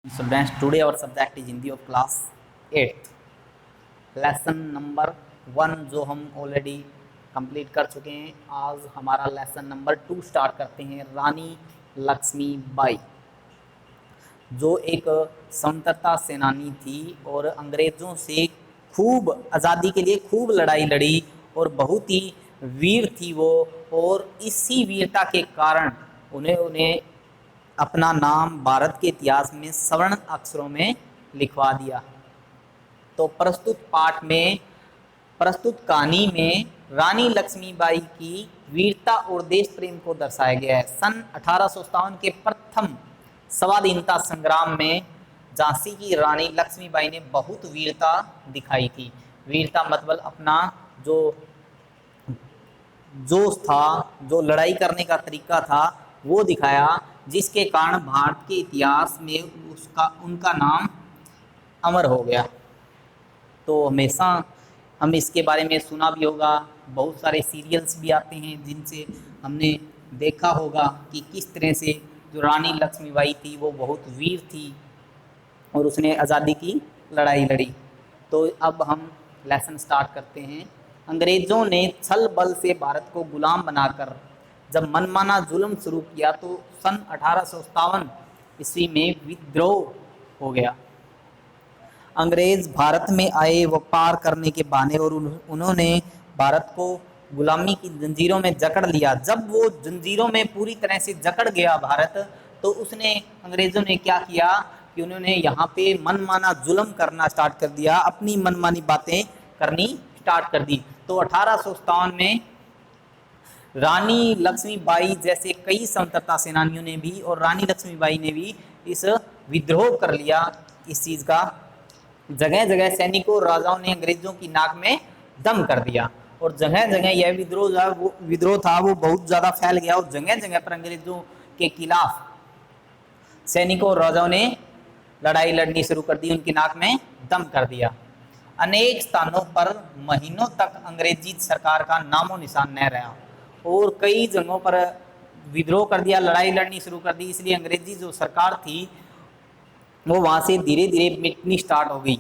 Students, today our subject is Hindi of class 8th. Lesson number 1 जो हम already complete कर चुके हैं। आज हमारा लेसन नंबर 2 स्टार्ट करते हैं। रानी लक्ष्मीबाई जो एक स्वतंत्रता सेनानी थी और अंग्रेज़ों से खूब आज़ादी के लिए खूब लड़ाई लड़ी और बहुत ही वीर थी वो। और इसी वीरता के कारण उन्हें अपना नाम भारत के इतिहास में स्वर्ण अक्षरों में लिखवा दिया। तो प्रस्तुत कहानी में रानी लक्ष्मीबाई की वीरता और देश प्रेम को दर्शाया गया है। सन 1857 के प्रथम स्वाधीनता संग्राम में झांसी की रानी लक्ष्मीबाई ने बहुत वीरता दिखाई थी। वीरता मतलब अपना जो जोश था, जो लड़ाई करने का तरीका था वो दिखाया, जिसके कारण भारत के इतिहास में उनका नाम अमर हो गया। तो हमेशा हम इसके बारे में सुना भी होगा, बहुत सारे सीरियल्स भी आते हैं जिनसे हमने देखा होगा कि किस तरह से जो रानी लक्ष्मीबाई थी वो बहुत वीर थी और उसने आज़ादी की लड़ाई लड़ी। तो अब हम लेसन स्टार्ट करते हैं। अंग्रेज़ों ने छल बल से भारत को गुलाम बनाकर जब मनमाना जुल्म शुरू किया तो सन 1857 ईस्वी में विद्रोह हो गया। अंग्रेज़ भारत में आए व्यापार करने के बहाने और उन्होंने भारत को गुलामी की जंजीरों में जकड़ लिया। जब वो जंजीरों में पूरी तरह से जकड़ गया भारत, तो उसने अंग्रेज़ों ने क्या किया कि उन्होंने यहाँ पे मनमाना जुल्म करना स्टार्ट कर दिया, अपनी मनमानी बातें करनी स्टार्ट कर दी। तो 1857 में रानी लक्ष्मीबाई जैसे कई स्वतंत्रता सेनानियों ने भी और रानी लक्ष्मीबाई ने भी इस विद्रोह कर लिया। इस चीज़ का जगह जगह सैनिकों और राजाओं ने अंग्रेज़ों की नाक में दम कर दिया और जगह जगह यह विद्रोह था वो बहुत ज़्यादा फैल गया और जगह जगह पर अंग्रेज़ों के खिलाफ सैनिकों और राजाओं ने लड़ाई लड़नी शुरू कर दी, उनकी नाक में दम कर दिया। अनेक स्थानों पर महीनों तक अंग्रेजी सरकार का नामो निशान न रहा और कई जगहों पर विद्रोह कर दिया, लड़ाई लड़नी शुरू कर दी। इसलिए अंग्रेजी जो सरकार थी वो वहाँ से धीरे धीरे मिटनी स्टार्ट हो गई।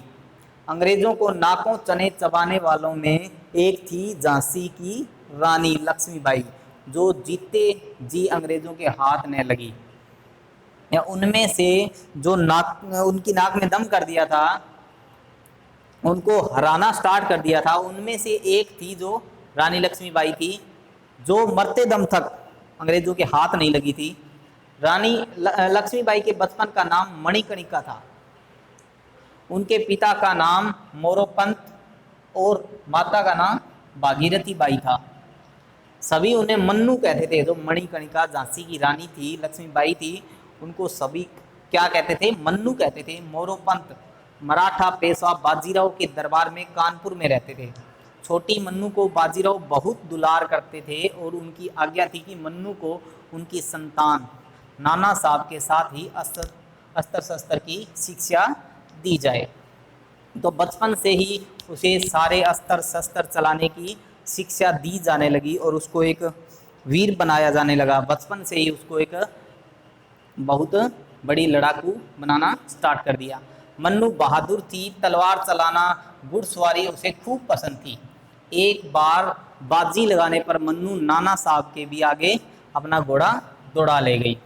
अंग्रेज़ों को नाकों चने चबाने वालों में एक थी झांसी की रानी लक्ष्मीबाई, जो जीते जी अंग्रेज़ों के हाथ न लगी। या उनमें से जो उनकी नाक में दम कर दिया था, उनको हराना स्टार्ट कर दिया था, उनमें से एक थी जो रानी लक्ष्मीबाई थी, जो मरते दम तक अंग्रेज़ों के हाथ नहीं लगी थी। रानी लक्ष्मीबाई के बचपन का नाम मणिकर्णिका था। उनके पिता का नाम मोरोपंत और माता का नाम भागीरथी बाई था। सभी उन्हें मन्नू कहते थे। जो मणिकर्णिका झांसी की रानी थी, लक्ष्मीबाई थी, उनको सभी क्या कहते थे? मन्नू कहते थे। मोरोपंत मराठा पेशवा बाजीराव के दरबार में कानपुर में रहते थे। छोटी मन्नू को बाजीराव बहुत दुलार करते थे और उनकी आज्ञा थी कि मन्नू को उनकी संतान नाना साहब के साथ ही अस्त्र शस्त्र की शिक्षा दी जाए। तो बचपन से ही उसे सारे अस्त्र शस्त्र चलाने की शिक्षा दी जाने लगी और उसको एक वीर बनाया जाने लगा। बचपन से ही उसको एक बहुत बड़ी लड़ाकू बनाना स्टार्ट कर दिया। मन्नू बहादुर थी, तलवार चलाना, घुड़सवारी उसे खूब पसंद थी। एक बार बाजी लगाने पर मन्नू नाना साहब के भी आगे अपना घोड़ा दौड़ा ले गई।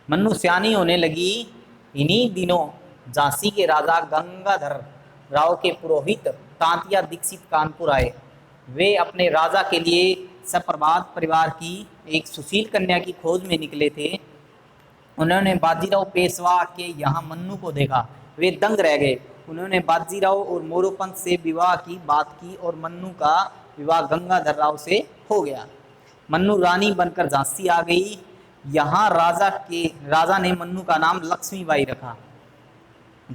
मन्नू सियानी होने लगी। इन्हीं दिनों झांसी के राजा गंगाधर राव के पुरोहित तांतिया दीक्षित कानपुर आए। वे अपने राजा के लिए सप्रभात परिवार की एक सुशील कन्या की खोज में निकले थे। उन्होंने बाजीराव पेशवा के यहाँ मन्नू को देखा, वे दंग रह गए। उन्होंने बाजीराव और मोरोपंत से विवाह की बात की और मन्नू का विवाह गंगाधर राव से हो गया। मन्नू रानी बनकर झांसी आ गई। यहाँ राजा ने मन्नू का नाम लक्ष्मीबाई रखा।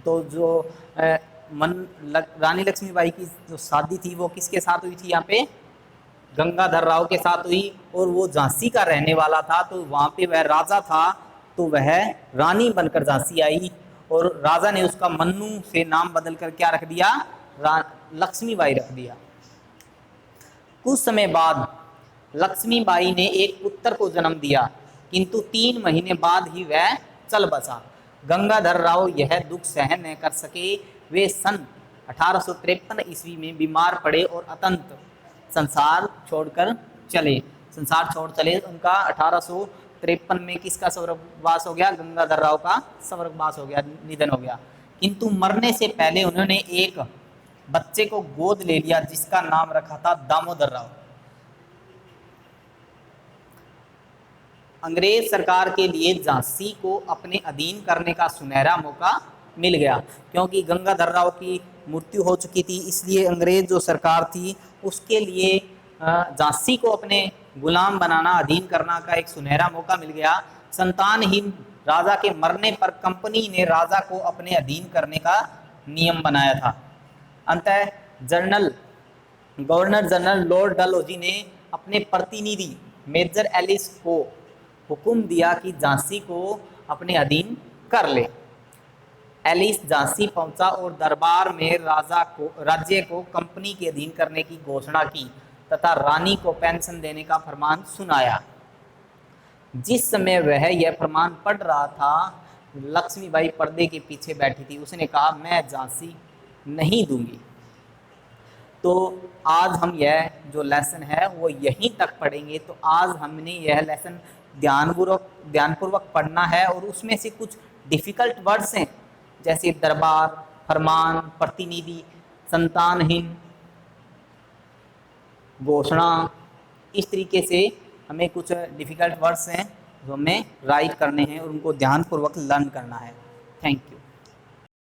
तो जो रानी लक्ष्मीबाई की जो शादी थी वो किसके साथ हुई थी? यहाँ पे गंगाधर राव के साथ हुई और वो झांसी का रहने वाला था। तो वहाँ पे वह राजा था, तो वह रानी बनकर झांसी आई और राजा ने उसका मन्नू से नाम बदलकर क्या रख दिया? लक्ष्मीबाई रख दिया। कुछ समय बाद लक्ष्मीबाई ने एक पुत्र को जन्म दिया, किंतु 3 महीने बाद ही वह चल बसा। गंगाधर राव यह दुख सहन न कर सके, वे सन 1853 ईस्वी में बीमार पड़े और अतंत संसार छोड़कर चले। संसार छोड़ चले। उनका 1853 में किसका स्वर्गवास हो गया? गंगाधर राव का स्वर्गवास हो गया, निधन हो गया। किंतु मरने से पहले उन्होंने एक बच्चे को गोद ले लिया जिसका नाम रखा था दामोदर राव। अंग्रेज सरकार के लिए झांसी को अपने अधीन करने का सुनहरा मौका मिल गया, क्योंकि गंगाधर राव की मृत्यु हो चुकी थी, इसलिए अंग्रेज जो सरकार थी उसके लिए झांसी को अपने गुलाम बनाना, अधीन करना का एक सुनहरा मौका मिल गया। संतानहीन राजा के मरने पर कंपनी ने राजा को अपने अधीन करने का नियम बनाया था। अंततः गवर्नर जनरल लॉर्ड डलहौजी ने अपने प्रतिनिधि मेजर एलिस को हुक्म दिया कि झांसी को अपने अधीन कर ले। एलिस झांसी पहुंचा और दरबार में राज्य को कंपनी के अधीन करने की घोषणा की तथा रानी को पेंशन देने का फरमान सुनाया। जिस समय वह यह फरमान पढ़ रहा था, लक्ष्मीबाई पर्दे के पीछे बैठी थी। उसने कहा, मैं झांसी नहीं दूंगी। तो आज हम यह जो लेसन है वो यहीं तक पढ़ेंगे। तो आज हमने यह लेसन ध्यानपूर्वक पढ़ना है और उसमें से कुछ डिफ़िकल्ट वर्ड्स हैं जैसे दरबार, फरमान, प्रतिनिधि, संतानहीन, घोषणा। इस तरीके से हमें कुछ डिफ़िकल्ट वर्ड्स हैं जो हमें राइट करने हैं और उनको ध्यानपूर्वक लर्न करना है। Thank you.